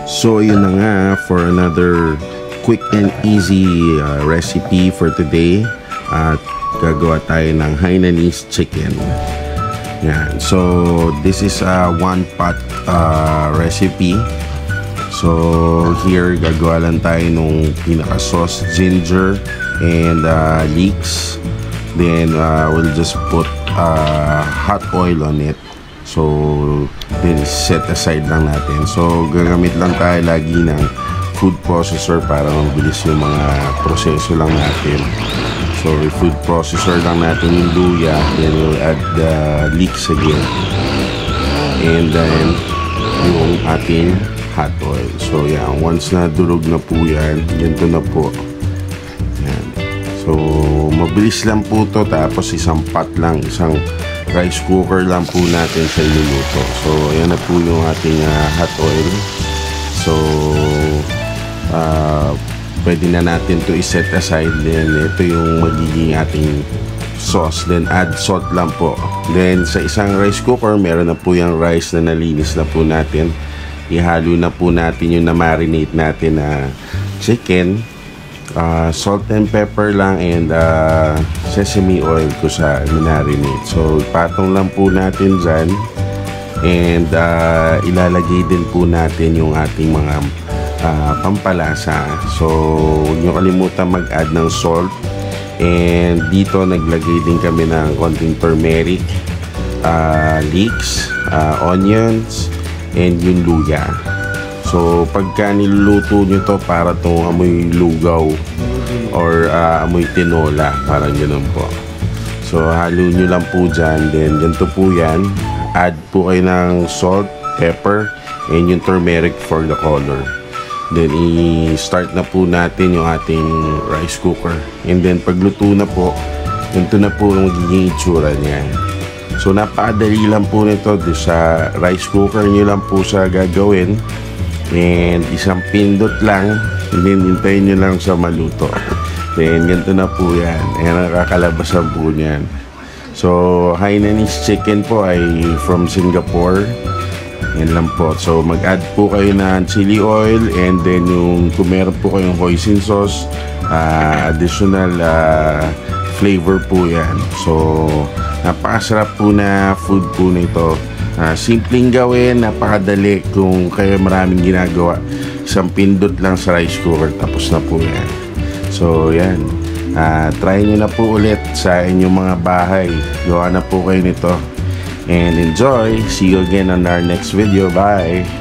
So yun na nga, for another quick and easy recipe for today. At gagawa tayo ng Hainanese chicken. Yan. So this is a one pot recipe. So here gagawa lang tayo nung pinaka sauce, ginger and leeks. Then we'll just put hot oil on it. So then set aside lang natin. So gagamit lang tayo lagi ng food processor para mabilis yung mga proseso lang natin. So food processor lang natin yung luya, then we'll add the leeks again, and then yung ating hot oil. So yan, once na durog na po yan, ganito na po. Yan. So mabilis lang po to, tapos isang pot lang, isang rice cooker lang po natin sa iluluto. So ayan na po yung ating hot oil. So pwede na natin to iset aside. Then ito yung magiging ating sauce. Then add salt lang po. Then sa isang rice cooker, meron na po yung rice na nalinis na po natin. Ihalo na po natin yung na-marinate natin na chicken. Salt and pepper lang, and sesame oil ko sa marinate. So patong lang po natin dyan, and ilalagay din po natin yung ating mga pampalasa. So huwag nyo kalimutan mag-add ng salt, and dito naglagay din kami ng konting turmeric, leeks, onions, and yung luya. So pagka niluluto nyo to, para itong amoy lugaw or amoy tinola, parang ganun po. So halo nyo lang po dyan. Then ganito po yan. Add po kayo ng salt, pepper, and yung turmeric for the color. Then i-start na po natin yung ating rice cooker. And then pagluto na po, ganito na po ang magiging itsura niya. So napakadali lang po nito. Sa rice cooker nyo lang po sa gagawin, and isang pindot lang, and then hintayin nyo lang sa maluto. Then ganito na po yan. Ayan ang kakalabasan po niyan. So Hainanese chicken po ay from Singapore. Yan lang po. So mag-add po kayo ng chili oil, and then yung kung meron po kayong hoisin sauce, additional flavor po yan. So napakasarap po na food po nito. Simpleng gawin, napakadali. Kung kayo maraming ginagawa, isang pindot lang sa rice cooker, tapos na po yan. So yan, try nyo na po ulit sa inyong mga bahay. Gawa na po kayo nito, and enjoy. See you again on our next video. Bye.